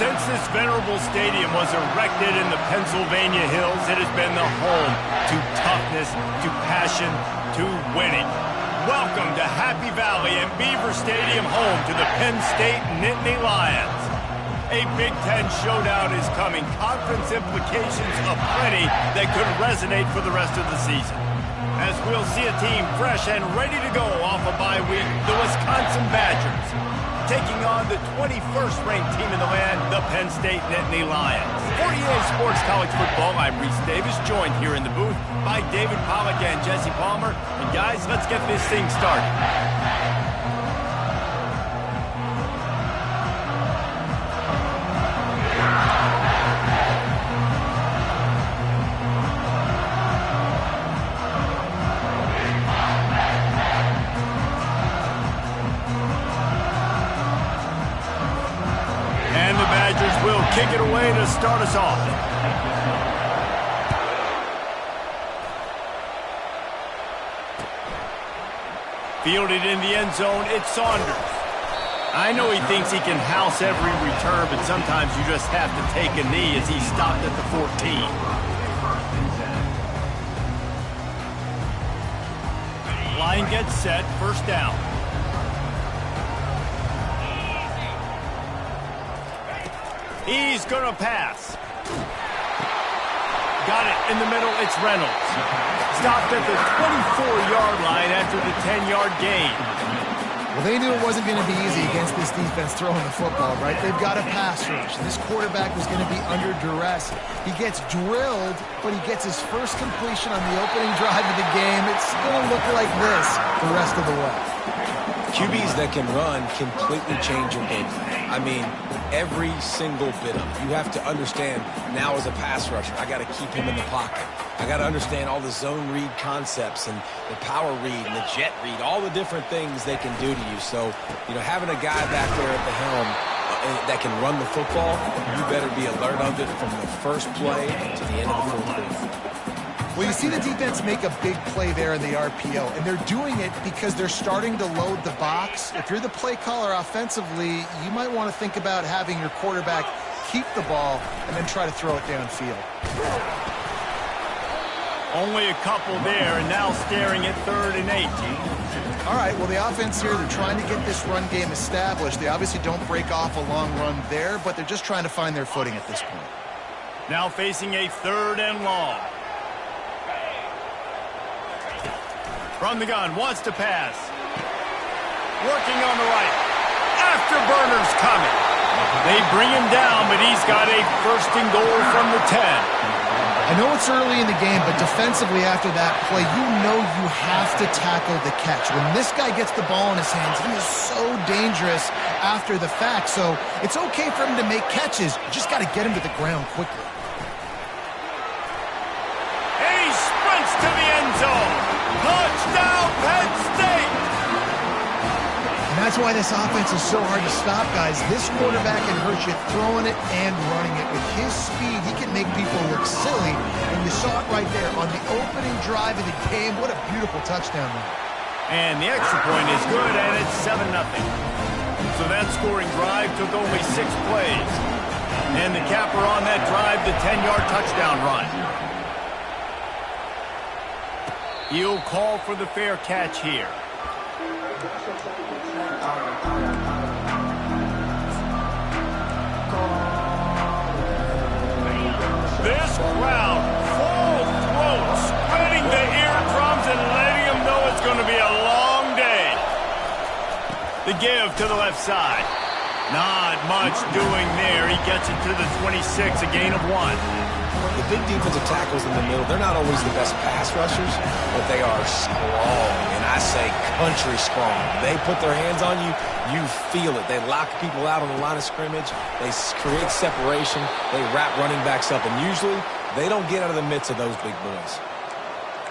Since this venerable stadium was erected in the Pennsylvania hills, it has been the home to toughness, to passion, to winning. Welcome to Happy Valley and Beaver Stadium, home to the Penn State Nittany Lions. A Big Ten showdown is coming. Conference implications aplenty that could resonate for the rest of the season. As we'll see a team fresh and ready to go off a bye week, the Wisconsin Badgers, taking on the 21st ranked team in the land, the Penn State Nittany Lions. For EA Sports College Football, I'm Reese Davis, joined here in the booth by David Pollack and Jesse Palmer. And guys, let's get this thing started. Will kick it away to start us off. Fielded in the end zone, it's Saunders. I know he thinks he can house every return, but sometimes you just have to take a knee as he stopped at the 14. Line gets set, first down. He's going to pass. Got it in the middle, it's Reynolds. Stopped at the 24-yard line after the 10-yard gain. Well, they knew it wasn't going to be easy against this defense throwing the football, right? They've got a pass rush. This quarterback was going to be under duress. He gets drilled, but he gets his first completion on the opening drive of the game. It's going to look like this the rest of the way. QBs that can run completely change your game plan. I mean, every single bit of it. You have to understand, now as a pass rusher, I got to keep him in the pocket. I got to understand all the zone read concepts and the power read and the jet read, all the different things they can do to you. So, you know, having a guy back there at the helm that can run the football, you better be alert of it from the first play to the end of the fourth quarter. Well, you see the defense make a big play there in the RPO, and they're doing it because they're starting to load the box. If you're the play caller offensively, you might want to think about having your quarterback keep the ball and then try to throw it downfield. Only a couple there, and now staring at 3rd and 8. All right, well, the offense here, they're trying to get this run game established. They obviously don't break off a long run there, but they're just trying to find their footing at this point. Now facing a 3rd and long. From the gun, wants to pass. Working on the right. Afterburner's coming. They bring him down, but he's got a 1st and goal from the 10. I know it's early in the game, but defensively after that play, you know you have to tackle the catch. When this guy gets the ball in his hands, he is so dangerous after the fact. So it's okay for him to make catches. You just got to get him to the ground quickly. And he sprints to the end zone. Touchdown, Penn State! And that's why this offense is so hard to stop, guys. This quarterback can hurt you throwing it and running it. With his speed, he can make people look silly. And you saw it right there on the opening drive of the game. What a beautiful touchdown there. And the extra point is good, and it's 7-0. So that scoring drive took only 6 plays. And the capper on that drive, the 10-yard touchdown run. He'll call for the fair catch here. This crowd, full throat, spreading the eardrums and letting them know it's going to be a long day. The give to the left side. Not much doing there. He gets it to the 26, a gain of 1. The big defensive tackles in the middle, they're not always the best pass rushers, but they are strong, and I say country strong. They put their hands on you, you feel it. They lock people out on the line of scrimmage. They create separation. They wrap running backs up, and usually they don't get out of the midst of those big boys.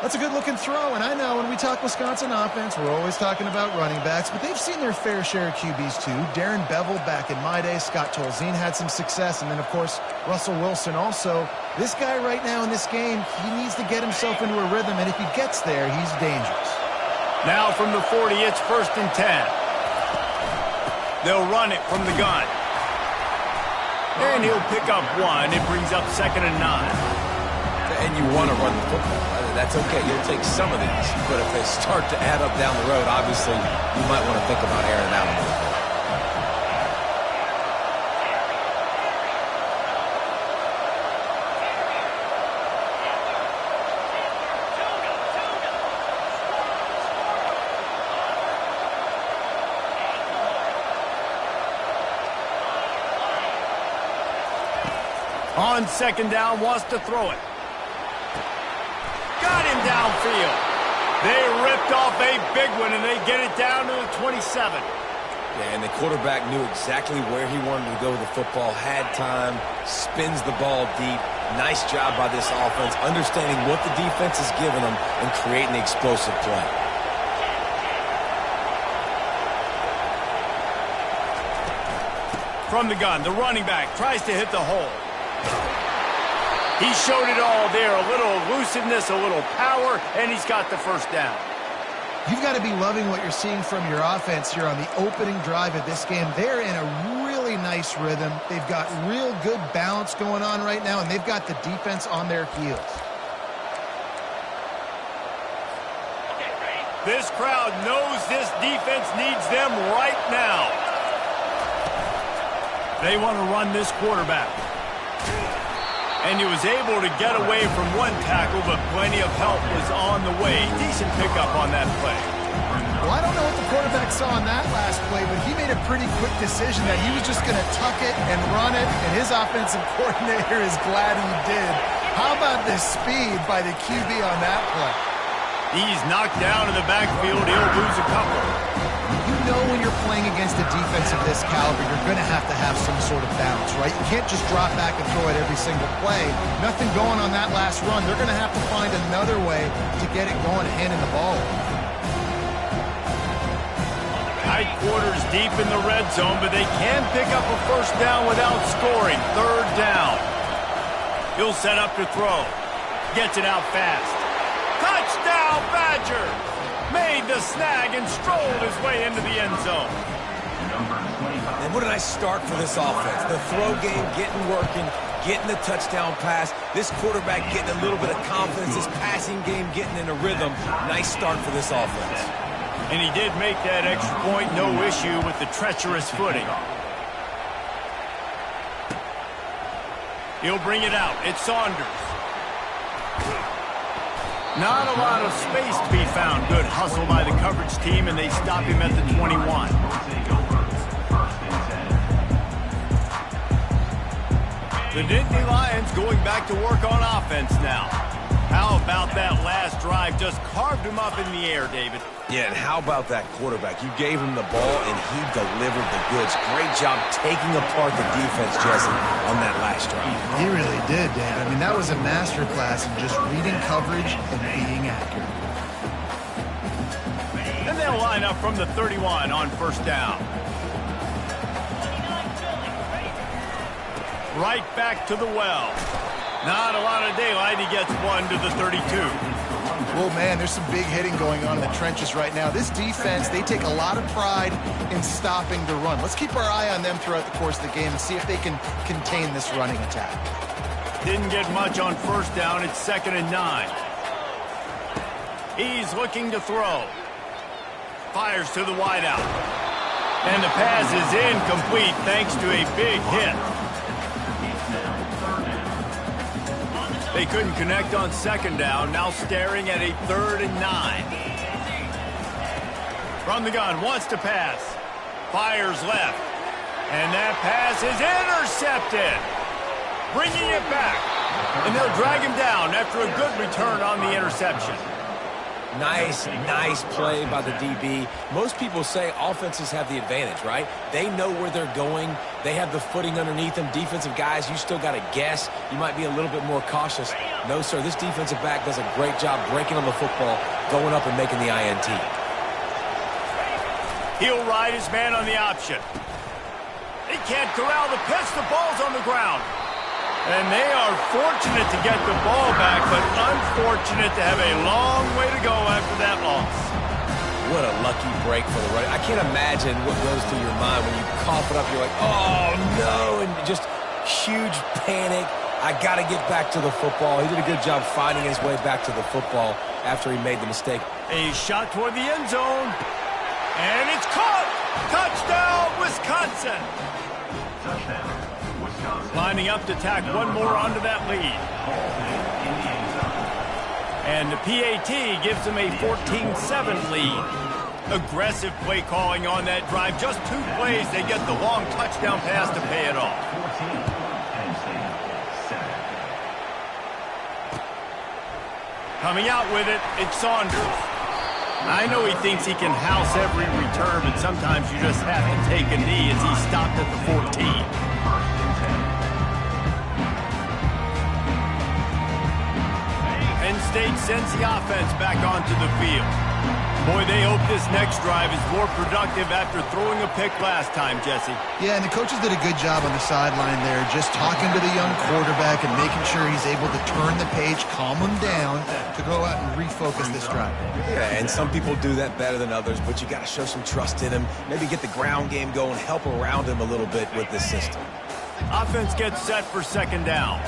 That's a good-looking throw, and I know when we talk Wisconsin offense, we're always talking about running backs, but they've seen their fair share of QBs too. Darren Bevel back in my day, Scott Tolzien had some success, and then, of course, Russell Wilson also. This guy right now in this game, he needs to get himself into a rhythm, and if he gets there, he's dangerous. Now from the 40, it's 1st and 10. They'll run it from the gun. And he'll pick up one. It brings up 2nd and 9. And you want to run the football. That's okay. You'll take some of these. But if they start to add up down the road, obviously, you might want to think about airing it out a little bit. On 2nd down, wants to throw it. Got him downfield. They ripped off a big one, and they get it down to the 27. Yeah, and the quarterback knew exactly where he wanted to go with the football, had time, spins the ball deep. Nice job by this offense, understanding what the defense is giving them and creating the explosive play. From the gun, the running back tries to hit the hole. He showed it all there, a little elusiveness, a little power, and he's got the first down. You've got to be loving what you're seeing from your offense here on the opening drive of this game. They're in a really nice rhythm. They've got real good balance going on right now, and they've got the defense on their heels. This crowd knows this defense needs them right now. They want to run this quarterback. And he was able to get away from one tackle, but plenty of help was on the way. Decent pickup on that play. Well, I don't know what the quarterback saw on that last play, but he made a pretty quick decision that he was just going to tuck it and run it, and his offensive coordinator is glad he did. How about the speed by the QB on that play? He's knocked down in the backfield. He'll lose a couple. You know when you're playing against a defense of this caliber, you're going to have some sort of balance, right? You can't just drop back and throw it every single play. Nothing going on that last run. They're going to have to find another way to get it going and handing the ball. Tight quarters deep in the red zone, but they can pick up a first down without scoring. 3rd down. He'll set up to throw. Gets it out fast. Touchdown, Badger! Made the snag and strolled his way into the end zone. And what a nice start for this offense. The throw game getting working, getting the touchdown pass. This quarterback getting a little bit of confidence. This passing game getting in a rhythm. Nice start for this offense. And he did make that extra point, no issue with the treacherous footing. He'll bring it out. It's Saunders. Not a lot of space to be found. Good hustle by the coverage team, and they stop him at the 21. The Nittany Lions going back to work on offense now. How about that last drive? Just carved him up in the air, David. Yeah, and how about that quarterback? You gave him the ball, and he delivered the goods. Great job taking apart the defense, Jesse, on that last drive. He really did, Dan. I mean, that was a masterclass in just reading coverage and being accurate. And they'll line up from the 31 on 1st down. Right back to the well. Not a lot of daylight. He gets one to the 32. Well, man, there's some big hitting going on in the trenches right now. This defense, they take a lot of pride in stopping the run. Let's keep our eye on them throughout the course of the game and see if they can contain this running attack. Didn't get much on 1st down. It's 2nd and 9. He's looking to throw. Fires to the wideout. And the pass is incomplete thanks to a big hit. They couldn't connect on 2nd down. Now staring at a 3rd and 9. From the gun, wants to pass. Fires left. And that pass is intercepted. Bringing it back. And they'll drag him down after a good return on the interception. Nice play by the DB. Most people say offenses have the advantage, right? They know where they're going. They have the footing underneath them. Defensive guys, you still got to guess. You might be a little bit more cautious. No, sir, this defensive back does a great job breaking on the football, going up and making the INT. He'll ride his man on the option. He can't corral the pitch. The ball's on the ground. And they are fortunate to get the ball back, but unfortunate to have a long way to go after that loss. What a lucky break for the running. I can't imagine what goes through your mind when you cough it up. You're like, oh, no, and just huge panic. I got to get back to the football. He did a good job finding his way back to the football after he made the mistake. A shot toward the end zone. And it's caught! Touchdown, Wisconsin! Lining up to tack one more onto that lead. And the PAT gives them a 14-7 lead. Aggressive play calling on that drive. Just 2 plays, they get the long touchdown pass to pay it off. Coming out with it, it's Saunders. I know he thinks he can house every return, but sometimes you just have to take a knee as he stopped at the 14. Penn State sends the offense back onto the field. Boy, they hope this next drive is more productive after throwing a pick last time, Jesse. Yeah, and the coaches did a good job on the sideline there, just talking to the young quarterback and making sure he's able to turn the page, calm him down to go out and refocus this drive. Yeah, and some people do that better than others, but you got to show some trust in him. Maybe get the ground game going, help around him a little bit with this system. Offense gets set for second down.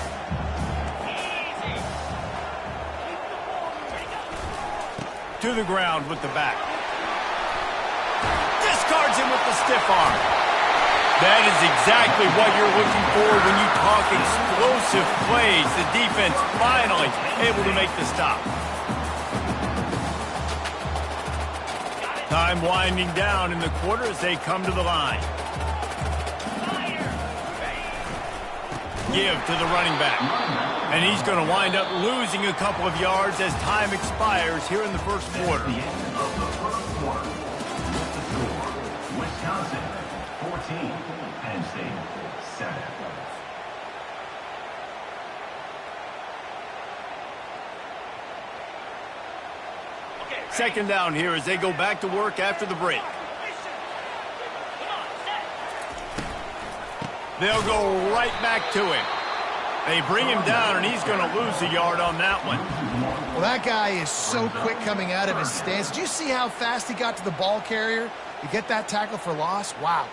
To the ground with the back. Discards him with the stiff arm. That is exactly what you're looking for when you talk explosive plays. The defense finally able to make the stop. Time winding down in the quarter as they come to the line. Give to the running back. And he's going to wind up losing a couple of yards as time expires here in the first quarter. Wisconsin 14, Penn State 7. Second down here as they go back to work after the break. They'll go right back to him. They bring him down, and he's going to lose a yard on that one. Well, that guy is so quick coming out of his stance. Did you see how fast he got to the ball carrier to get that tackle for loss? Wow.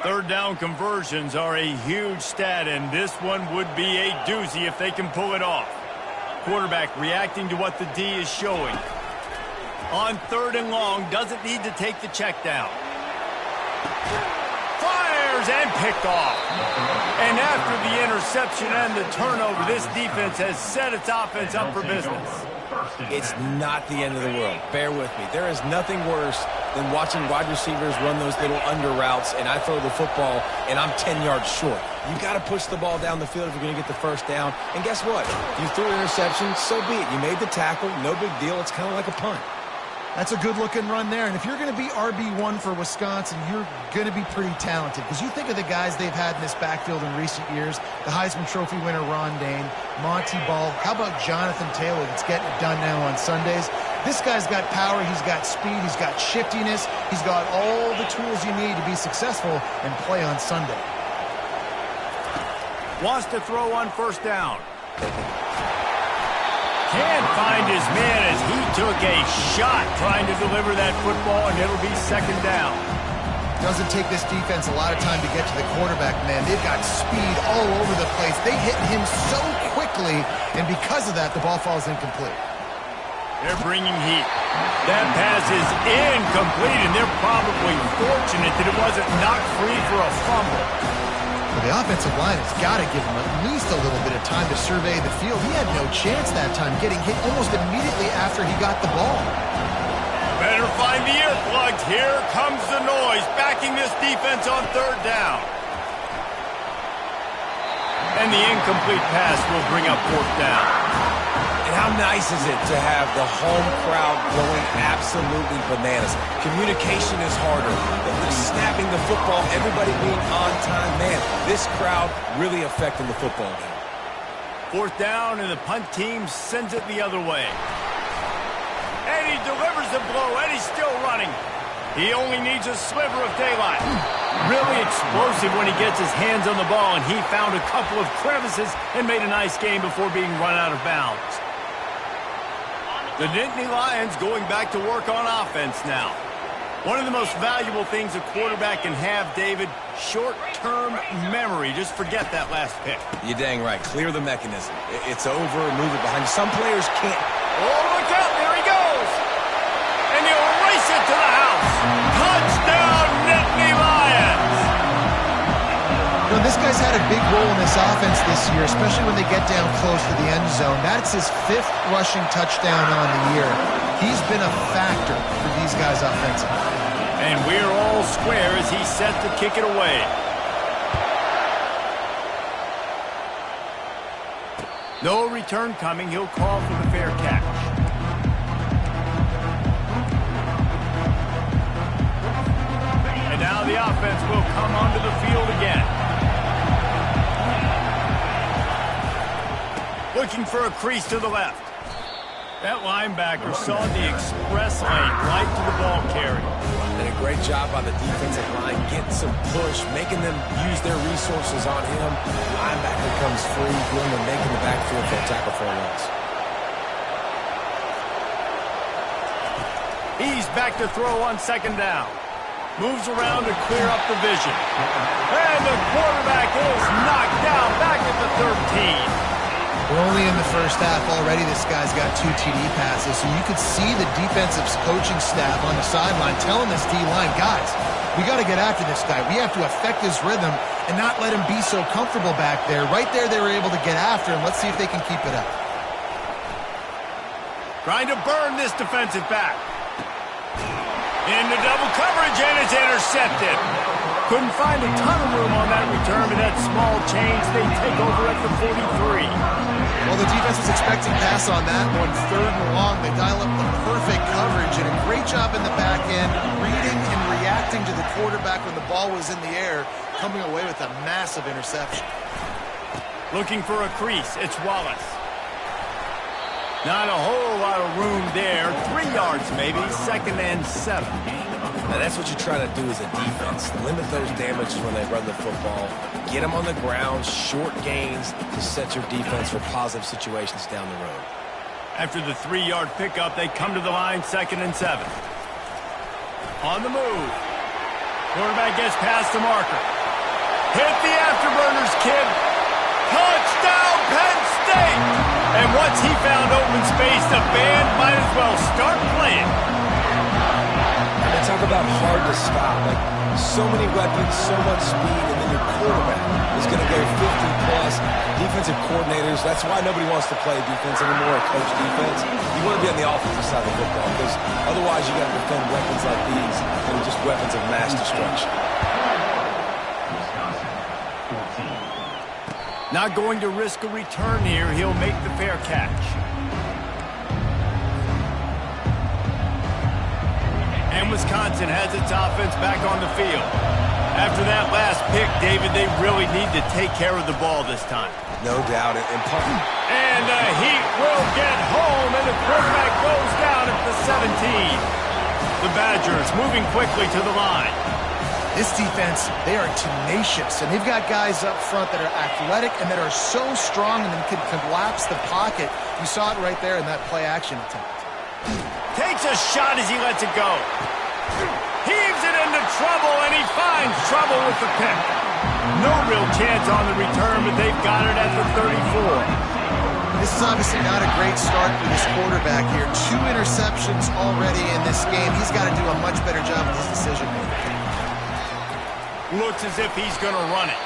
Third down conversions are a huge stat, and this one would be a doozy if they can pull it off. Quarterback reacting to what the D is showing. On third and long, doesn't need to take the check down. Fires and picked off. And after the interception and the turnover, this defense has set its offense up for business. It's not the end of the world. Bear with me. There is nothing worse than watching wide receivers run those little under routes, and I throw the football, and I'm 10 yards short. You got to push the ball down the field if you're going to get the first down. And guess what? You threw an interception, so be it. You made the tackle. No big deal. It's kind of like a punt. That's a good-looking run there. And if you're going to be RB1 for Wisconsin, you're going to be pretty talented. Because you think of the guys they've had in this backfield in recent years, the Heisman Trophy winner Ron Dane, Monty Ball. How about Jonathan Taylor that's getting it done now on Sundays? This guy's got power, he's got speed, he's got shiftiness, he's got all the tools you need to be successful and play on Sunday. Wants to throw on first down. Can't find his man as he took a shot trying to deliver that football, and it'll be second down. Doesn't take this defense a lot of time to get to the quarterback, man. They've got speed all over the place. They hit him so quickly, and because of that, the ball falls incomplete. They're bringing heat. That pass is incomplete, and they're probably fortunate that it wasn't knocked free for a fumble. Well, the offensive line has got to give him at least a little bit of time to survey the field. He had no chance that time, getting hit almost immediately after he got the ball. Better find the earplugs. Here comes the noise, backing this defense on third down. And the incomplete pass will bring up fourth down. And how nice is it to have the home crowd going absolutely bananas? Communication is harder. The snapping the football, everybody being on time. Man, this crowd really affecting the football game. Fourth down, and the punt team sends it the other way. And he delivers the blow, and he's still running. He only needs a sliver of daylight. Really explosive when he gets his hands on the ball, and he found a couple of crevices and made a nice game before being run out of bounds. The Nittany Lions going back to work on offense now. One of the most valuable things a quarterback can have, David, short-term memory. Just forget that last pick. You're dang right. Clear the mechanism. It's over. Move it behind you. Some players can't. Oh, look out. There he goes. And he'll race it to the house. Touchdown, Nittany Lions. You know, this guy's had a big role in this offense this year, especially when they get down close to the end zone. That's his 5th rushing touchdown on the year. He's been a factor for these guys offensively. And we're all square as he's set to kick it away. No return coming. He'll call for the fair catch. And now the offense will come onto the field again. Looking for a crease to the left. That linebacker saw the express lane right to the ball carrier. And a great job by the defensive line, getting some push, making them use their resources on him. Linebacker comes free, doing the making the backfield for a tackle for a loss. He's back to throw on 2nd down. Moves around to clear up the vision. And the quarterback is knocked down back at the 13. We're only in the first half already. This guy's got 2 TD passes, so you could see the defensive coaching staff on the sideline telling this D-line, guys, we got to get after this guy. We have to affect his rhythm and not let him be so comfortable back there. Right there, they were able to get after him. Let's see if they can keep it up. Trying to burn this defensive back. Into double coverage, and it's intercepted. Couldn't find a ton of room on that return, but that small change, they take over at the 43. Well, the defense was expecting pass on that one. 3rd and long, they dial up the perfect coverage, and a great job in the back end, reading and reacting to the quarterback when the ball was in the air, coming away with a massive interception. Looking for a crease, it's Wallace. Not a whole lot of room there. 3 yards maybe, 2nd and 7. Now, that's what you try to do as a defense. Limit those damages when they run the football. Get them on the ground, short gains to set your defense for positive situations down the road. After the 3-yard pickup, they come to the line, 2nd and 7. On the move. Quarterback gets past the marker. Hit the afterburners, kid. Touchdown, Penn State! And once he found open space, the band might as well start playing. And talk about hard to stop. Like, so many weapons, so much speed, and then your quarterback is going to go 50-plus. Defensive coordinators, that's why nobody wants to play defense anymore or coach defense. You want to be on the offensive side of the football because otherwise you got to defend weapons like these that are just weapons of mass destruction. Not going to risk a return here. He'll make the fair catch. And Wisconsin has its offense back on the field. After that last pick, David, they really need to take care of the ball this time. No doubt. And the Heat will get home, and the quarterback goes down at the 17. The Badgers moving quickly to the line. This defense, they are tenacious, and they've got guys up front that are athletic and that are so strong and can collapse the pocket. You saw it right there in that play-action attempt. Takes a shot as he lets it go. Heaves it into trouble, and he finds trouble with the pick. No real chance on the return, but they've got it at the 34. This is obviously not a great start for this quarterback here. 2 interceptions already in this game. He's got to do a much better job with his decision-making. Looks as if he's going to run it.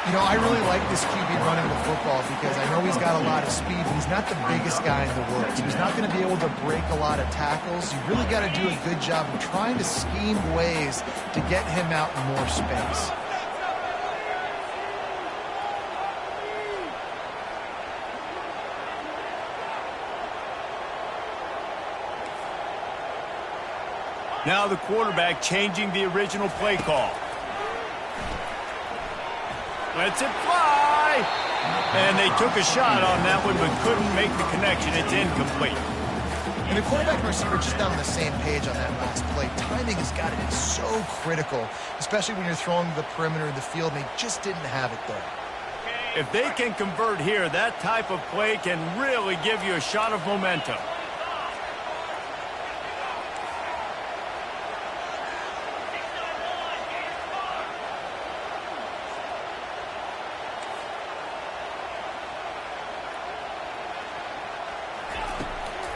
You know, I really like this QB running the football because I know he's got a lot of speed, but he's not the biggest guy in the world. So he's not going to be able to break a lot of tackles. You really got to do a good job of trying to scheme ways to get him out in more space. Now the quarterback changing the original play call. Lets it fly. And they took a shot on that one, but couldn't make the connection. It's incomplete. And the quarterback and receiver just not on the same page on that last play. Timing has got to be so critical, especially when you're throwing to the perimeter of the field, and they just didn't have it there. If they can convert here, that type of play can really give you a shot of momentum.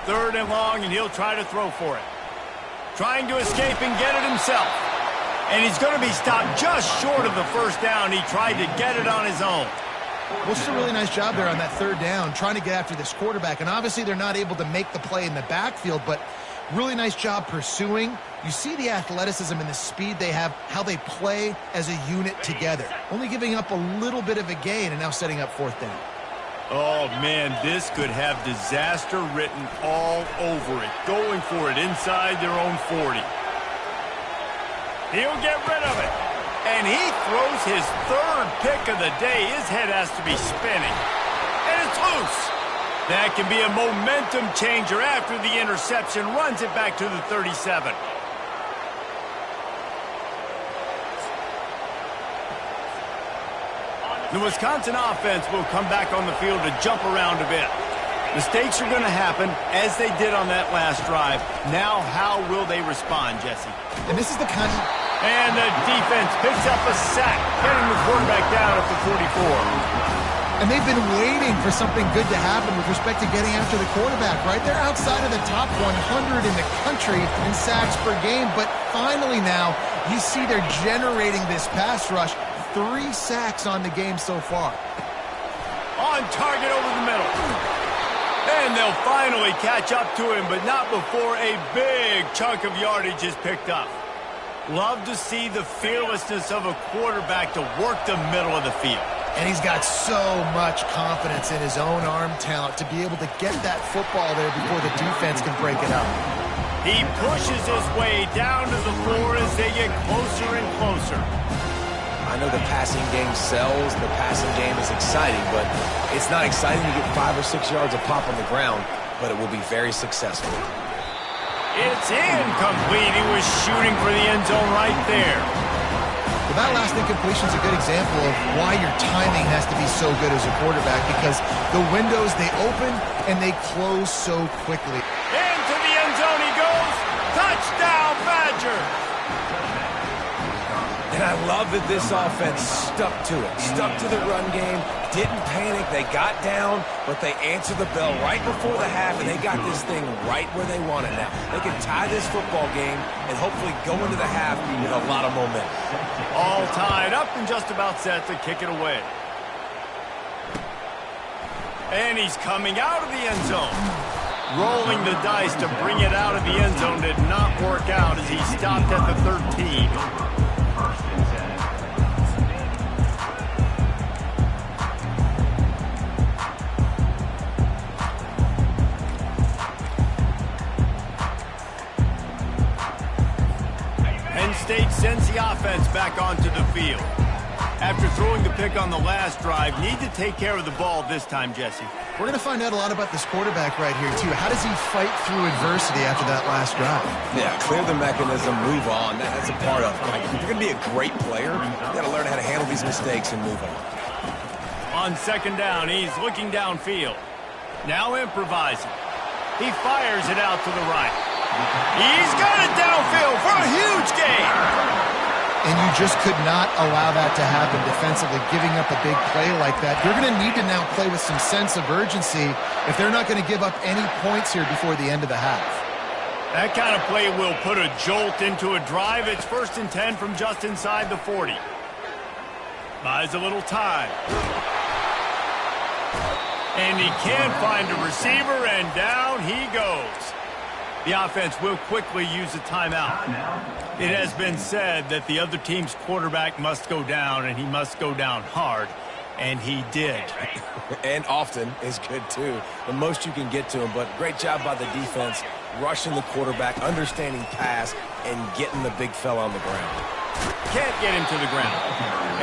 3rd and long, and he'll try to throw for it. Trying to escape and get it himself. And he's going to be stopped just short of the 1st down. He tried to get it on his own. Well, just a really nice job there on that 3rd down, trying to get after this quarterback. And obviously they're not able to make the play in the backfield, but really nice job pursuing. You see the athleticism and the speed they have, how they play as a unit together. Only giving up a little bit of a gain and now setting up 4th down. Oh, man, this could have disaster written all over it. Going for it inside their own 40. He'll get rid of it. And he throws his 3rd pick of the day. His head has to be spinning. And it's loose. That can be a momentum changer after the interception. Runs it back to the 37. The Wisconsin offense will come back on the field to jump around a bit. Mistakes are going to happen, as they did on that last drive. Now, how will they respond, Jesse? And this is the kind of... And the defense picks up a sack, getting the quarterback down at the 44. And they've been waiting for something good to happen with respect to getting after the quarterback, right? They're outside of the top 100 in the country in sacks per game, but finally now, you see they're generating this pass rush. 3 sacks on the game so far. On target over the middle. And they'll finally catch up to him, but not before a big chunk of yardage is picked up. Love to see the fearlessness of a quarterback to work the middle of the field. And he's got so much confidence in his own arm talent to be able to get that football there before the defense can break it up. He pushes his way down to the floor as they get closer and closer. I know the passing game sells, the passing game is exciting, but it's not exciting to get 5 or 6 yards of pop on the ground, but it will be very successful. It's incomplete. He was shooting for the end zone right there. Well, that last incompletion is a good example of why your timing has to be so good as a quarterback, because the windows, they open and they close so quickly. Into the end zone he goes. Touchdown, Badger. And I love that this offense stuck to it, stuck to the run game, didn't panic, they got down, but they answered the bell right before the half, and they got this thing right where they want it now. They can tie this football game and hopefully go into the half with a lot of momentum. All tied up and just about set to kick it away. And he's coming out of the end zone. Rolling the dice to bring it out of the end zone did not work out as he stopped at the 13. Penn State sends the offense back onto the field. After throwing the pick on the last drive, need to take care of the ball this time, Jesse. We're going to find out a lot about this quarterback right here, too. How does he fight through adversity after that last drive? Yeah, clear the mechanism, move on. That's a part of it. Like, if you're going to be a great player, you've got to learn how to handle these mistakes and move on. On 2nd down, he's looking downfield. Now improvising. He fires it out to the right. He's got it downfield for a huge gain. And you just could not allow that to happen defensively, giving up a big play like that. You're going to need to now play with some sense of urgency if they're not going to give up any points here before the end of the half. That kind of play will put a jolt into a drive. It's 1st and 10 from just inside the 40. Buys a little time. And he can't find a receiver, and down he goes. The offense will quickly use a timeout. It has been said that the other team's quarterback must go down, and he must go down hard, and he did. And often is good, too. The most you can get to him, but great job by the defense, rushing the quarterback, understanding pass, and getting the big fella on the ground. Can't get him to the ground.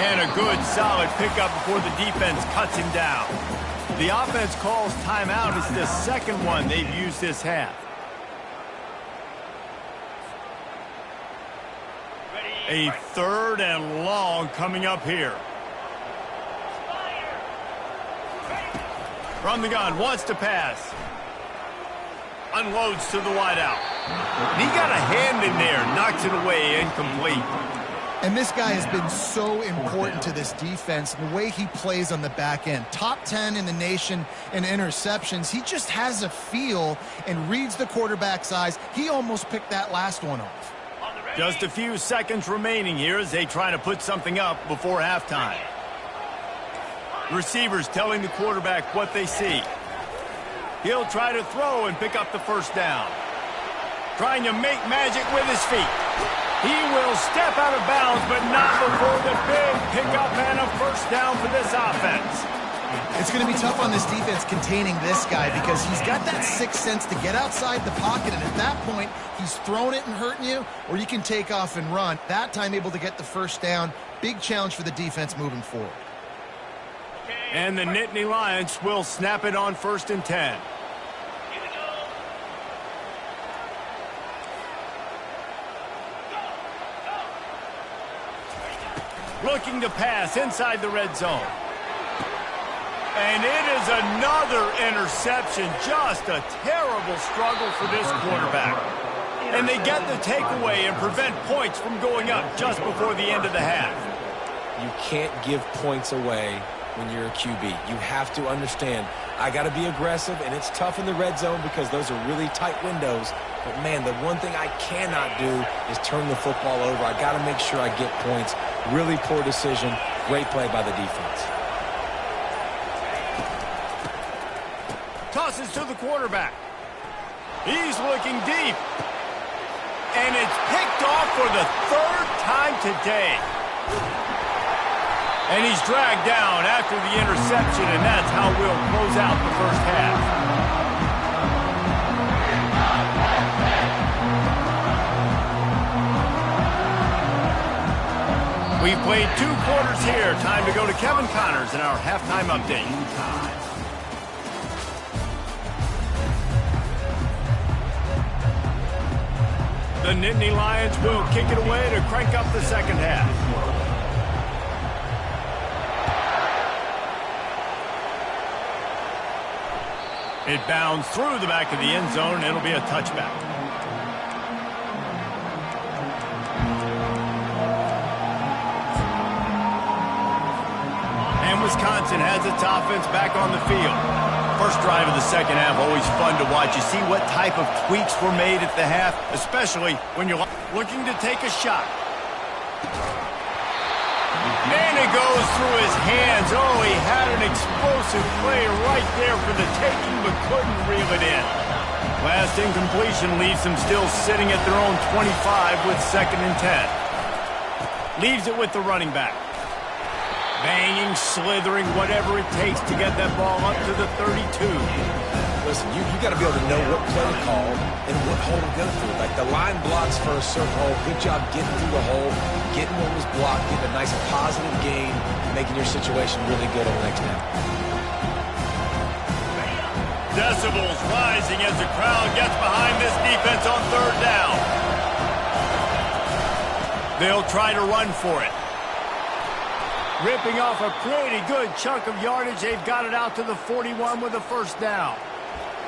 And a good, solid pickup before the defense cuts him down. The offense calls timeout. It's the 2nd one they've used this half. A 3rd and long coming up here. From the gun, wants to pass. Unloads to the wideout. He got a hand in there, knocks it away, incomplete. And this guy has been so important to this defense, and the way he plays on the back end. Top 10 in the nation in interceptions. He just has a feel and reads the quarterback's eyes. He almost picked that last one off. Just a few seconds remaining here as they try to put something up before halftime. Receivers telling the quarterback what they see. He'll try to throw and pick up the first down. Trying to make magic with his feet. He will step out of bounds, but not before the big pickup and a first down for this offense. It's going to be tough on this defense containing this guy because he's got that sixth sense to get outside the pocket, and at that point, he's throwing it and hurting you, or you can take off and run. That time able to get the first down. Big challenge for the defense moving forward. And the Nittany Lions will snap it on 1st and 10. Looking to pass inside the red zone. And it is another interception. Just a terrible struggle for this quarterback. And they get the takeaway and prevent points from going up just before the end of the half. You can't give points away when you're a QB. You have to understand, I got to be aggressive, and it's tough in the red zone because those are really tight windows. But, man, the one thing I cannot do is turn the football over. I got to make sure I get points. Really poor decision. Great play by the defense. Tosses to the quarterback. He's looking deep. And it's picked off for the 3rd time today. And he's dragged down after the interception, and that's how we'll close out the first half. We've played 2 quarters here. Time to go to Kevin Connors in our halftime update. The Nittany Lions will kick it away to crank up the second half. It bounds through the back of the end zone, and it'll be a touchback. And Wisconsin has its offense back on the field. First drive of the second half, always fun to watch. You see what type of tweaks were made at the half, especially when you're looking to take a shot. And it goes through his hands. Oh, he had an explosive play right there for the taking, but couldn't reel it in. Last incompletion leaves them still sitting at their own 25 with 2nd and 10. Leaves it with the running back. Banging, slithering, whatever it takes to get that ball up to the 32. Listen, you got to be able to know what play to call and what hole to go through. Like the line blocks for a certain hole. Good job getting through the hole, getting what was blocked, getting a nice positive gain, making your situation really good on the next down. Decibels rising as the crowd gets behind this defense on 3rd down. They'll try to run for it. Ripping off a pretty good chunk of yardage. They've got it out to the 41 with a first down.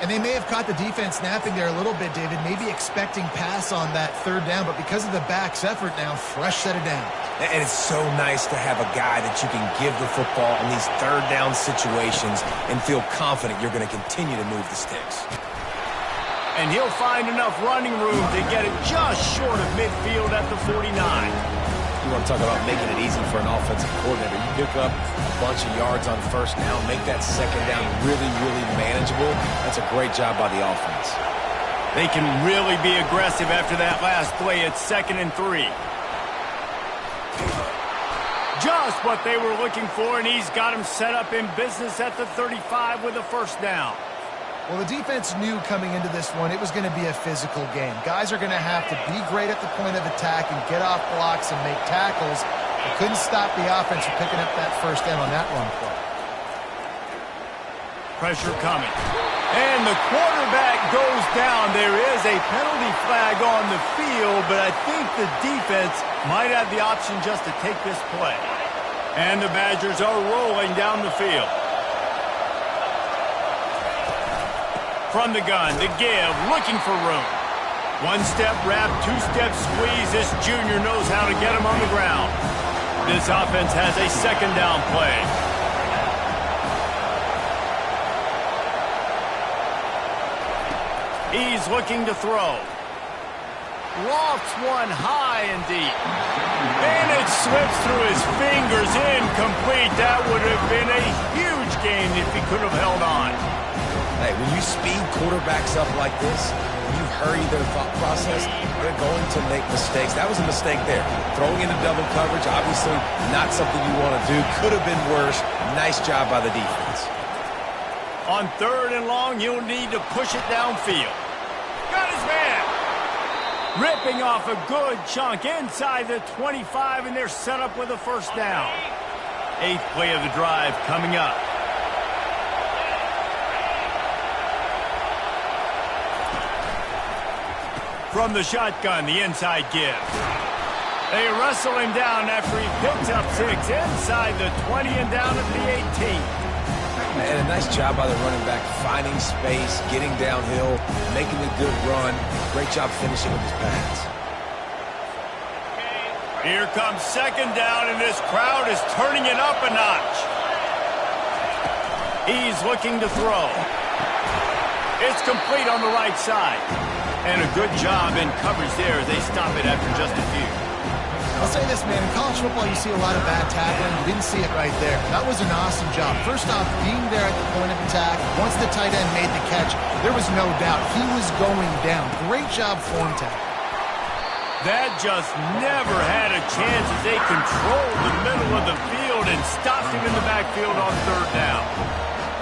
And they may have caught the defense snapping there a little bit, David, maybe expecting pass on that 3rd down, but because of the back's effort now, fresh set it down. And it's so nice to have a guy that you can give the football in these 3rd down situations and feel confident you're going to continue to move the sticks. And he'll find enough running room to get it just short of midfield at the 49. You want to talk about making it easy for an offensive coordinator. You pick up a bunch of yards on first down, make that second down really, really manageable. That's a great job by the offense. They can really be aggressive after that last play at 2nd and 3. Just what they were looking for, and he's got him set up in business at the 35 with a first down. Well, the defense knew coming into this one it was going to be a physical game. Guys are going to have to be great at the point of attack and get off blocks and make tackles. They couldn't stop the offense from picking up that first down on that run play. Pressure coming. And the quarterback goes down. There is a penalty flag on the field, but I think the defense might have the option just to take this play. And the Badgers are rolling down the field. From the gun, to give, looking for room. One-step wrap, two-step squeeze. This junior knows how to get him on the ground. This offense has a second down play. He's looking to throw. Lofts one high and deep. And it slips through his fingers, incomplete. That would have been a huge gain if he could have held on. Hey, when you speed quarterbacks up like this, you hurry their thought process, they're going to make mistakes. That was a mistake there. Throwing into double coverage, obviously not something you want to do. Could have been worse. Nice job by the defense. On 3rd and long, you'll need to push it downfield. Got his man. Ripping off a good chunk inside the 25, and they're set up with a first down. 8th play of the drive coming up. From the shotgun, the inside give. They wrestle him down after he picks up 6 inside the 20 and down at the 18. And a nice job by the running back, finding space, getting downhill, making a good run. Great job finishing with his pass. Here comes 2nd down, and this crowd is turning it up a notch. He's looking to throw. It's complete on the right side. And a good job in coverage there as they stop it after just a few. I'll say this, man. In college football, you see a lot of bad tackling. You didn't see it right there. That was an awesome job. First off, being there at the point of attack. Once the tight end made the catch, there was no doubt he was going down. Great job form tackle. That just never had a chance as they controlled the middle of the field and stopped him in the backfield on 3rd down.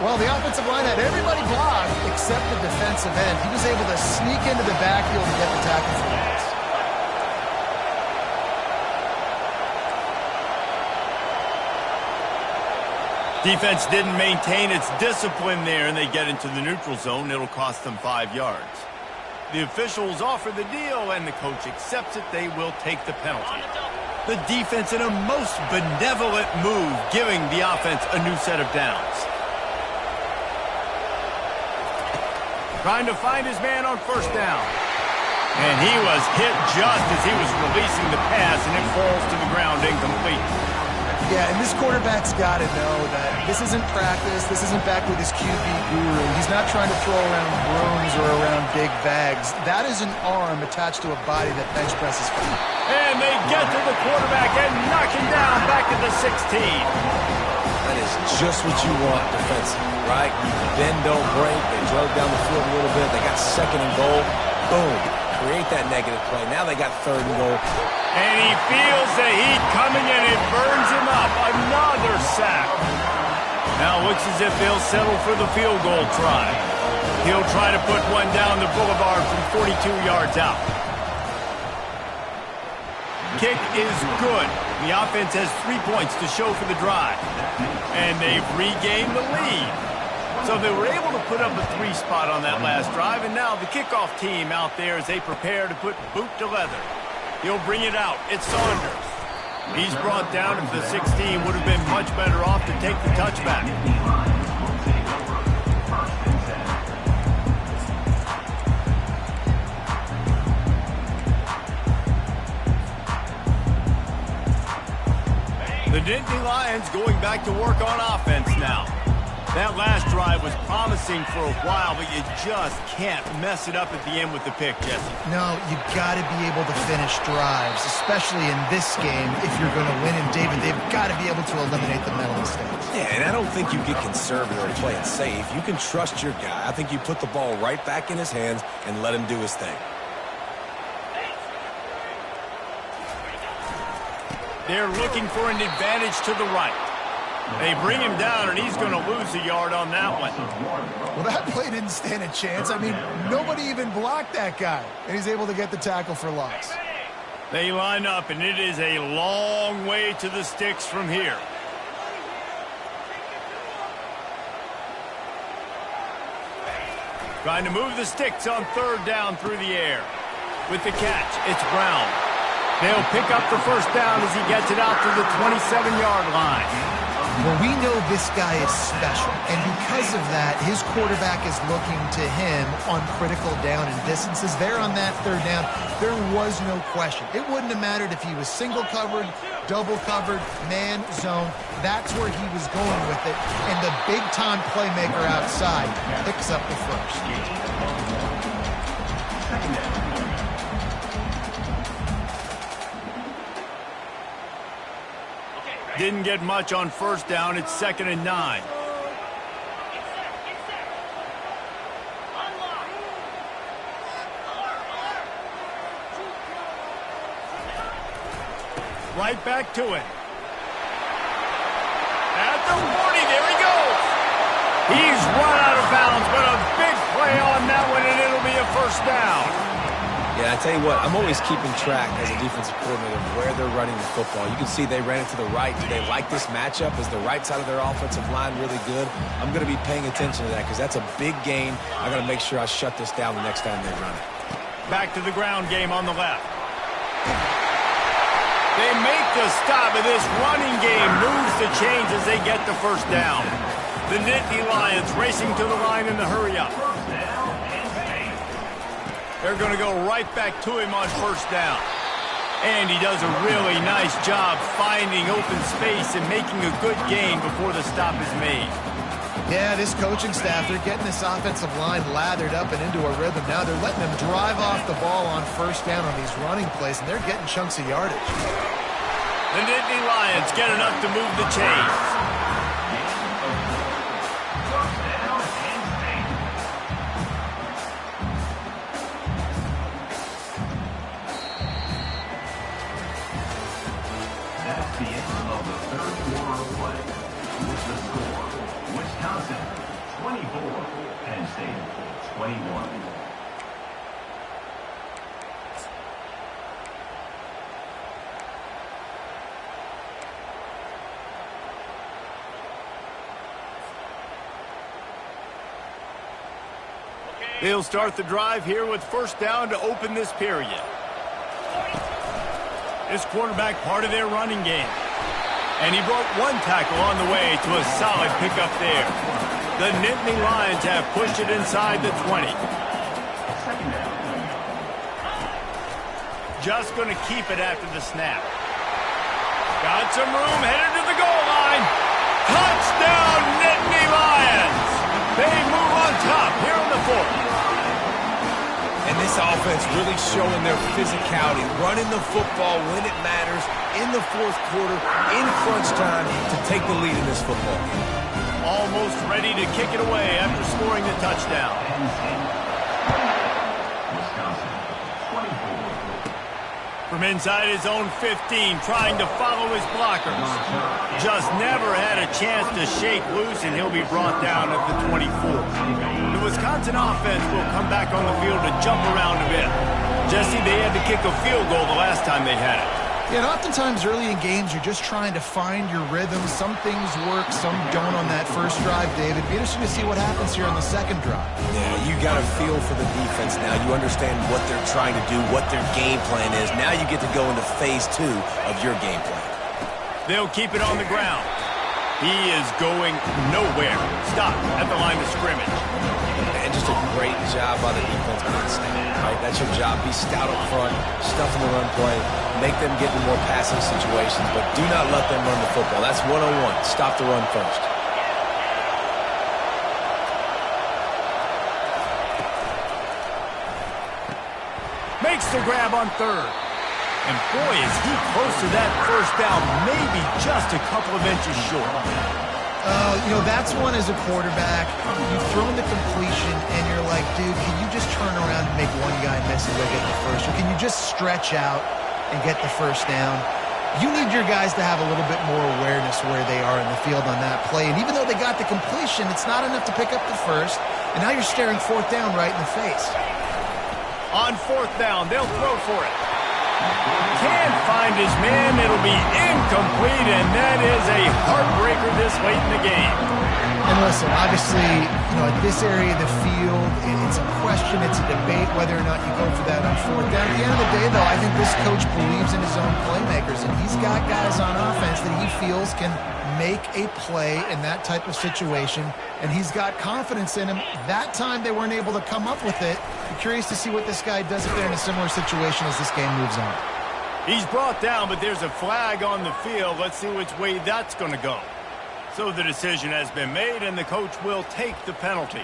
Well, the offensive line had everybody blocked except the defensive end. He was able to sneak into the backfield and get the tackle for loss. Defense didn't maintain its discipline there, and they get into the neutral zone. It'll cost them 5 yards. The officials offer the deal, and the coach accepts it. They will take the penalty. The defense in a most benevolent move, giving the offense a new set of downs. Trying to find his man on 1st down. And he was hit just as he was releasing the pass, and it falls to the ground incomplete. Yeah, and this quarterback's got to know that this isn't practice. This isn't back with his QB guru. He's not trying to throw around brooms or around big bags. That is an arm attached to a body that bench presses for. And they get to the quarterback and knock him down back at the 16. That is just what you want defensively, right? Bend, don't break. They drove down the field a little bit. They got 2nd and goal. Boom. Create that negative play. Now they got 3rd and goal. And he feels the heat coming and it burns him up. Another sack. Now looks as if they'll settle for the field goal try. He'll try to put one down the boulevard from 42 yards out. Kick is good. The offense has 3 points to show for the drive. And they've regained the lead. So they were able to put up a 3 spot on that last drive, and now the kickoff team out there as they prepare to put boot to leather. He'll bring it out. It's Saunders. He's brought down if the 16 would have been much better off to take the touchback. The Nittany Lions going back to work on offense now. That last drive was promising for a while, but you just can't mess it up at the end with the pick, Jesse. No, you got to be able to finish drives, especially in this game if you're going to win. And David, they've got to be able to eliminate the mental mistakes. Yeah, and I don't think you get conservative or play it safe. You can trust your guy. I think you put the ball right back in his hands and let him do his thing. They're looking for an advantage to the right. They bring him down, and he's going to lose a yard on that one. Well, that play didn't stand a chance. I mean, nobody even blocked that guy, and he's able to get the tackle for loss. They line up, and it is a long way to the sticks from here. Trying to move the sticks on 3rd down through the air. With the catch, it's Brown. They'll pick up the first down as he gets it out to the 27-yard line. Well, we know this guy is special, and because of that, his quarterback is looking to him on critical down and distances. There on that third down, there was no question. It wouldn't have mattered if he was single covered, double covered, man, zone. That's where he was going with it, and the big-time playmaker outside picks up the first. Didn't get much on first down. It's 2nd and 9. Right back to it. At the 40, there he goes. He's run out of bounds, but a big play on that one, and it'll be a first down. Yeah, I tell you what, I'm always keeping track as a defensive coordinator of where they're running the football. You can see they ran it to the right. Do they like this matchup? Is the right side of their offensive line really good? I'm going to be paying attention to that because that's a big gain. I got to make sure I shut this down the next time they run it. Back to the ground game on the left. They make the stop, and this running game moves the chains as they get the first down. The Nittany Lions racing to the line in the hurry-up. They're going to go right back to him on first down. And he does a really nice job finding open space and making a good gain before the stop is made. Yeah, this coaching staff, they're getting this offensive line lathered up and into a rhythm. Now they're letting them drive off the ball on first down on these running plays, and they're getting chunks of yardage. The Nittany Lions get enough to move the chains. That's the end of the third quarter of play. With the score, Wisconsin 24, Penn State 21. They'll start the drive here with first down to open this period. This quarterback part of their running game. And he broke one tackle on the way to a solid pickup there. The Nittany Lions have pushed it inside the 20. Just going to keep it after the snap. Got some room, headed to the goal line. Touchdown, Nittany Lions! They move on top here in the fourth. And this offense really showing their physicality, running the football when it matters, in the fourth quarter, in crunch time, to take the lead in this football game. Almost ready to kick it away after scoring the touchdown. From inside his own 15, trying to follow his blockers. Just never had a chance to shake loose, and he'll be brought down at the 24. The Wisconsin offense will come back on the field to jump around a bit. Jesse, they had to kick a field goal the last time they had it. Yeah, and oftentimes early in games, you're just trying to find your rhythm. Some things work, some don't on that first drive, David. Be interesting to see what happens here on the second drive. Yeah, you got a feel for the defense now. You understand what they're trying to do, what their game plan is. Now you get to go into phase 2 of your game plan. They'll keep it on the ground. He is going nowhere. Stop at the line of scrimmage. And just a great job by the defense being stout, right? That's your job. Be stout up front, stuff in the run play, make them get in more passing situations, but do not let them run the football. That's 101. Stop the run first. Makes the grab on third. And boy, is he close to that first down, maybe just a couple of inches short. You know, that's one as a quarterback. You've thrown the completion, and you're like, dude, can you just turn around and make one guy miss and go get the first? Or can you just stretch out and get the first down? You need your guys to have a little bit more awareness where they are in the field on that play. And even though they got the completion, it's not enough to pick up the first. And now you're staring fourth down right in the face. On fourth down, they'll throw for it. Can't find his man. It'll be incomplete, and that is a heartbreaker this late in the game. And listen, obviously, you know, at this area of the field, it's a question, it's a debate whether or not you go for that on fourth down. At the end of the day, though, I think this coach believes in his own playmakers, and he's got guys on offense that he feels can make a play in that type of situation, and he's got confidence in him. That time they weren't able to come up with it. I'm curious to see what this guy does if they're in a similar situation as this game moves on. He's brought down, but there's a flag on the field. Let's see which way that's going to go. So the decision has been made, and the coach will take the penalty.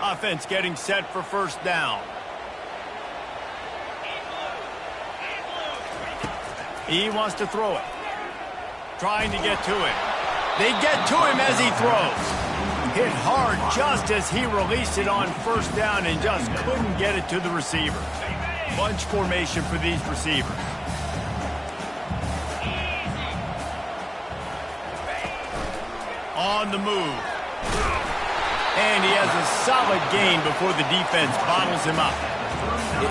Offense getting set for first down. He wants to throw it. Trying to get to it. They get to him as he throws. Hit hard just as he released it on first down and just couldn't get it to the receiver. Bunch formation for these receivers. On the move. And he has a solid gain before the defense bottles him up.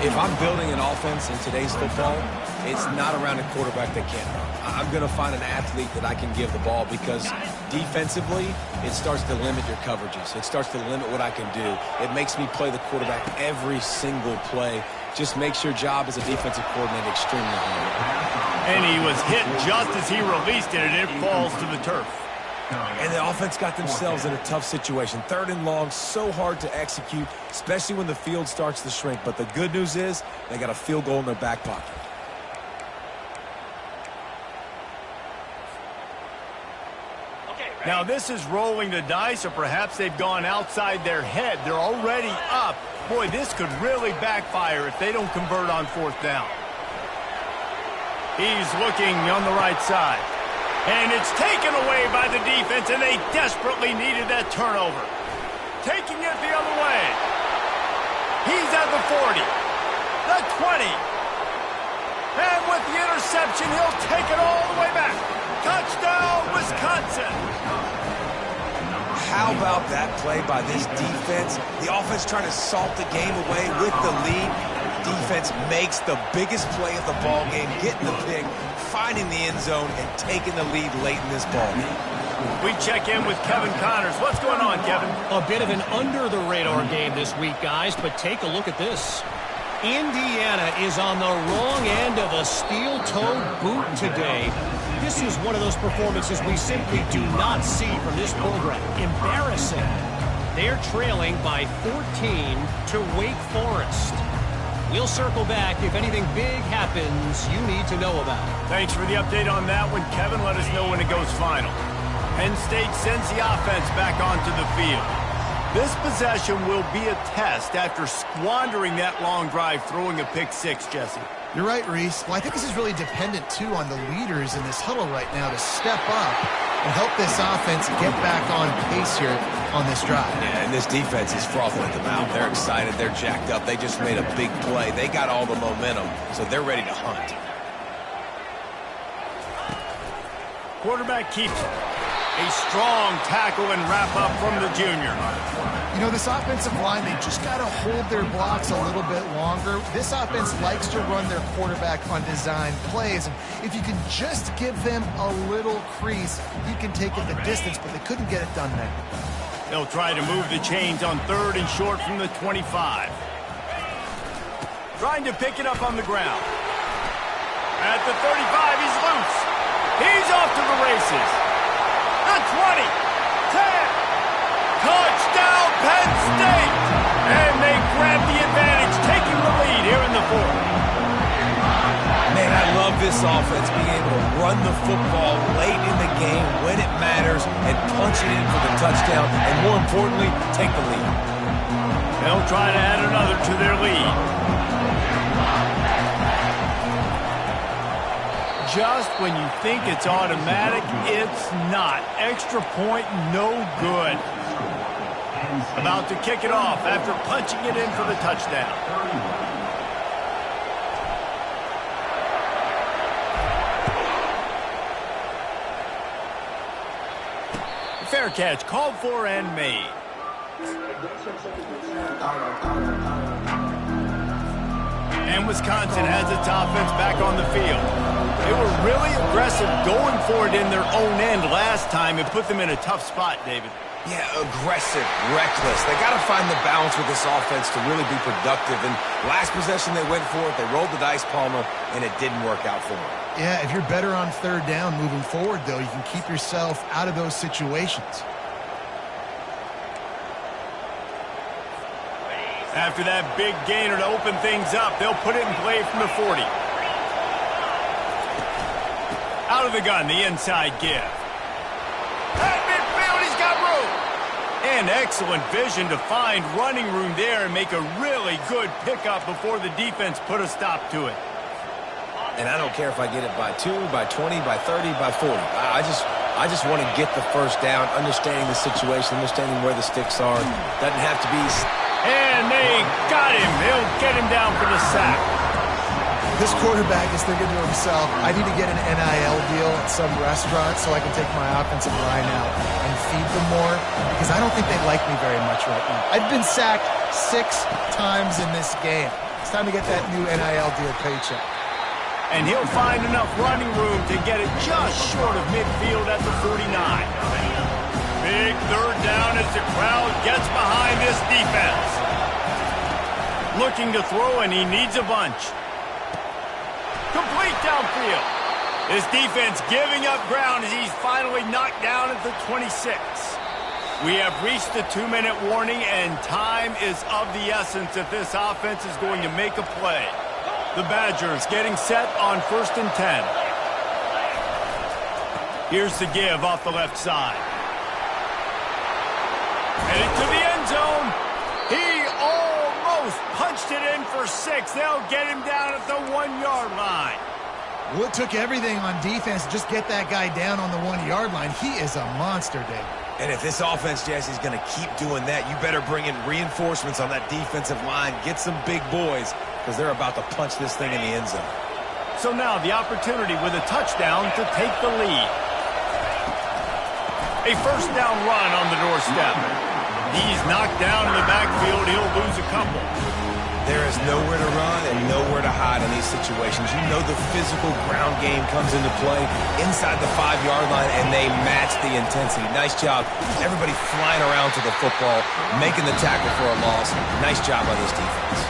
If I'm building an offense in today's football, it's not around a quarterback that can't run. I'm going to find an athlete that I can give the ball because defensively, it starts to limit your coverages. It starts to limit what I can do. It makes me play the quarterback every single play. Just makes your job as a defensive coordinator extremely hard. And he was hit just as he released it, and it falls to the turf. And the offense got themselves in a tough situation. 3rd and long, so hard to execute, especially when the field starts to shrink. But the good news is they got a field goal in their back pocket. Now this is rolling the dice, or perhaps they've gone outside their head. They're already up. Boy, this could really backfire if they don't convert on 4th down. He's looking on the right side. And it's taken away by the defense, and they desperately needed that turnover. Taking it the other way. He's at the 40, the 20. And with the interception, he'll take it all the way back. Touchdown, Wisconsin. How about that play by this defense? The offense trying to salt the game away with the lead. Defense makes the biggest play of the ball game, getting the pick, finding the end zone, and taking the lead late in this ball game. We check in with Kevin Connors. What's going on, Kevin? A bit of an under-the-radar game this week, guys, but take a look at this. Indiana is on the wrong end of a steel-toed boot today. This is one of those performances we simply do not see from this program. Embarrassing. They're trailing by 14 to Wake Forest. We'll circle back if anything big happens you need to know about. Thanks for the update on that one, Kevin. Let us know when it goes final. Penn State sends the offense back onto the field. This possession will be a test after squandering that long drive, throwing a pick 6, Jesse. You're right, Reese. Well, I think this is really dependent, too, on the leaders in this huddle right now to step up and help this offense get back on pace here on this drive. Yeah, and this defense is frothing at the mouth. They're excited. They're jacked up. They just made a big play. They got all the momentum, so they're ready to hunt. Quarterback keeps it. A strong tackle and wrap-up from the junior. You know, this offensive line, they just got to hold their blocks a little bit longer. This offense likes to run their quarterback on design plays. And if you can just give them a little crease, you can take it the distance, but they couldn't get it done there. They'll try to move the chains on 3rd and short from the 25. Trying to pick it up on the ground. At the 35, he's loose. He's off to the races. The 20, 10, touchdown Penn State! And they grab the advantage, taking the lead here in the 4th. Man, I love this offense being able to run the football late in the game when it matters and punch it in for the touchdown, and more importantly, take the lead. They'll try to add another to their lead. Just when you think it's automatic, it's not. Extra point, no good. About to kick it off after punching it in for the touchdown. Fair catch, called for and made. And Wisconsin has its offense back on the field. They were really aggressive going for it in their own end last time and put them in a tough spot, David. Yeah, aggressive, reckless. They got to find the balance with this offense to really be productive. And last possession they went for it. They rolled the dice, Palmer, and it didn't work out for them. Yeah, if you're better on third down moving forward, though, you can keep yourself out of those situations. After that big gainer to open things up, they'll put it in play from the 40. Out of the gun, the inside give. At midfield, he's got room. And excellent vision to find running room there and make a really good pickup before the defense put a stop to it. And I don't care if I get it by 2, by 20, by 30, by 40. I just want to get the first down, understanding the situation, understanding where the sticks are. Doesn't have to be... And they got him. They'll get him down for the sack. This quarterback is thinking to himself, I need to get an NIL deal at some restaurant so I can take my offensive line out and feed them more, because I don't think they like me very much right now. I've been sacked 6 times in this game. It's time to get that new NIL deal paycheck. And he'll find enough running room to get it just short of midfield at the 49. Big third down as the crowd gets behind this defense. Looking to throw, and he needs a bunch. Complete downfield. This defense giving up ground as he's finally knocked down at the 26. We have reached the 2-minute warning, and time is of the essence if this offense is going to make a play. The Badgers getting set on 1st and 10. Here's the give off the left side. Headed to the end zone. He almost punched it in for 6. They'll get him down at the 1-yard line. Well, it took everything on defense to just get that guy down on the 1-yard line. He is a monster, Dave. And if this offense, Jesse's going to keep doing that, you better bring in reinforcements on that defensive line. Get some big boys, because they're about to punch this thing in the end zone. So now the opportunity with a touchdown to take the lead. A first down run on the doorstep. He's knocked down in the backfield. He'll lose a couple. There is nowhere to run and nowhere to hide in these situations. You know the physical ground game comes into play inside the 5-yard line, and they match the intensity. Nice job. Everybody flying around to the football, making the tackle for a loss. Nice job by this defense.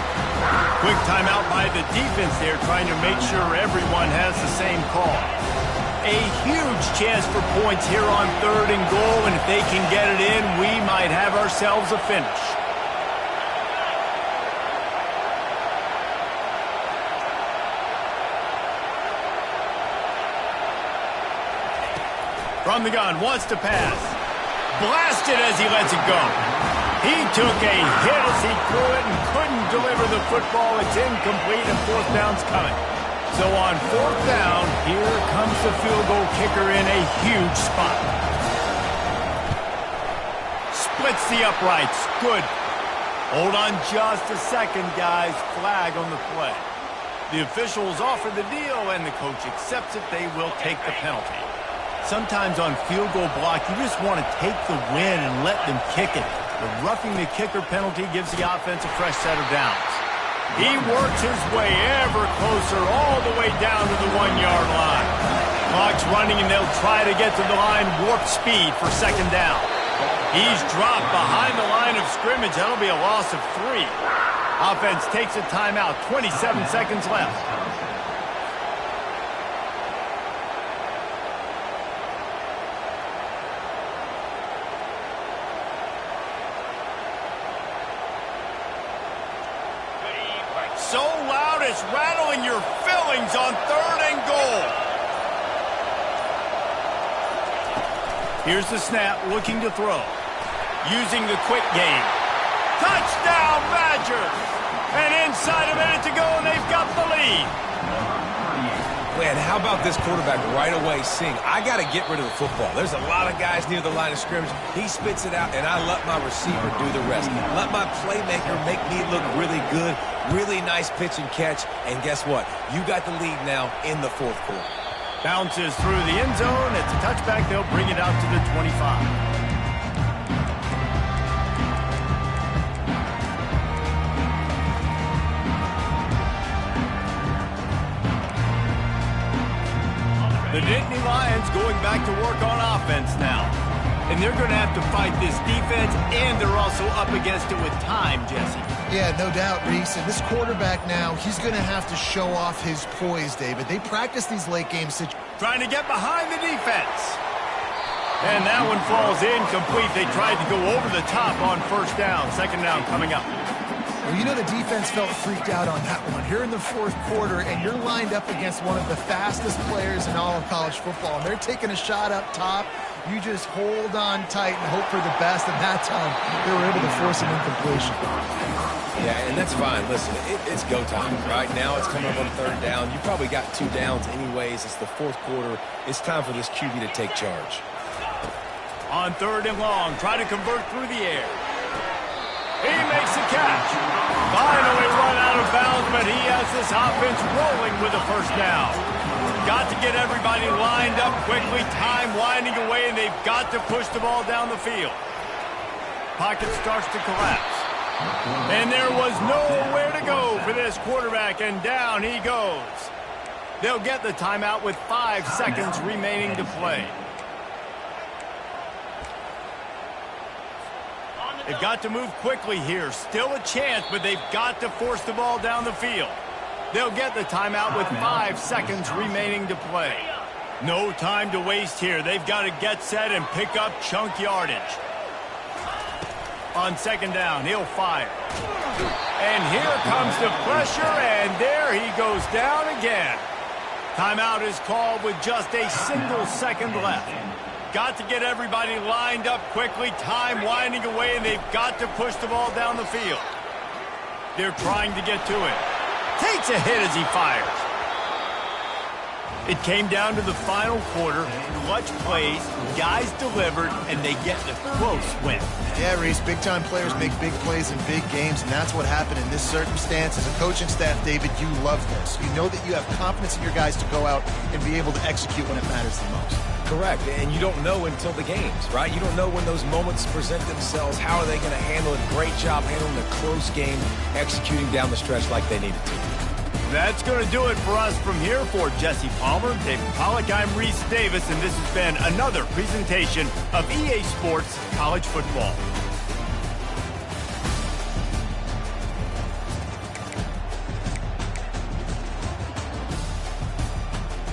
Quick timeout by the defense there, trying to make sure everyone has the same call. A huge chance for points here on 3rd and goal, and if they can get it in, we might have ourselves a finish. From the gun, wants to pass. Blasted as he lets it go. He took a hit as he threw it and couldn't deliver the football. It's incomplete and 4th down's coming. So on 4th down, here comes the field goal kicker in a huge spot. Splits the uprights. Good. Hold on just a second, guys. Flag on the play. The officials offer the deal, and the coach accepts it. They will take the penalty. Sometimes on field goal block, you just want to take the win and let them kick it. The roughing the kicker penalty gives the offense a fresh set of downs. He works his way ever closer all the way down to the 1-yard line. Clock's running, and they'll try to get to the line warp speed for 2nd down. He's dropped behind the line of scrimmage. That'll be a loss of 3. Offense takes a timeout. 27 seconds left. So loud it's rattling your fillings on 3rd and goal. Here's the snap, looking to throw. Using the quick game. Touchdown, Badgers! And inside a minute to go, and they've got the lead. Man, how about this quarterback right away seeing, I got to get rid of the football. There's a lot of guys near the line of scrimmage. He spits it out, and I let my receiver do the rest. Let my playmaker make me look really good. Really nice pitch and catch. And guess what? You got the lead now in the 4th quarter. Bounces through the end zone. It's a touchback. They'll bring it out to the 25. The Nittany Lions going back to work on offense now. and they're going to have to fight this defense, and they're also up against it with time, Jesse. Yeah, no doubt, Reese. And this quarterback now, he's going to have to show off his poise, David. They practice these late-game situations. Trying to get behind the defense. And that one falls incomplete. They tried to go over the top on first down. Second down coming up. Well, you know the defense felt freaked out on that one. Here in the fourth quarter, and you're lined up against one of the fastest players in all of college football, and they're taking a shot up top. You just hold on tight and hope for the best, and that time they were able to force an incompletion. Yeah, and that's fine. Listen, it's go time. Right now it's coming up on third down. You probably got 2 downs anyways. It's the fourth quarter. It's time for this QB to take charge. On third and long, try to convert through the air. He makes the catch. Finally run out of bounds, but he has this offense rolling with a first down. Got to get everybody lined up quickly, time winding away, and they've got to push the ball down the field. Pocket starts to collapse. And there was nowhere to go for this quarterback, and down he goes. They'll get the timeout with 5 seconds remaining to play. They've got to move quickly here. Still a chance, but they've got to force the ball down the field. They'll get the timeout with 5 seconds remaining to play. No time to waste here. They've got to get set and pick up chunk yardage. On second down, he'll fire. And here comes the pressure, and there he goes down again. Timeout is called with just a single second left. Got to get everybody lined up quickly, time winding away, and they've got to push the ball down the field. They're trying to get to it. Takes a hit as he fires. It came down to the final quarter. Clutch plays, guys delivered, and they get the close win. Yeah, Reese, big-time players make big plays in big games, and that's what happened in this circumstance. As a coaching staff, David, you love this. You know that you have confidence in your guys to go out and be able to execute when it matters the most. Correct, and you don't know until the games, right? You don't know when those moments present themselves. How are they going to handle it? Great job handling a close game, executing down the stretch like they needed to. That's going to do it for us from here. For Jesse Palmer, David Pollack, I'm Reese Davis, and this has been another presentation of EA Sports College Football.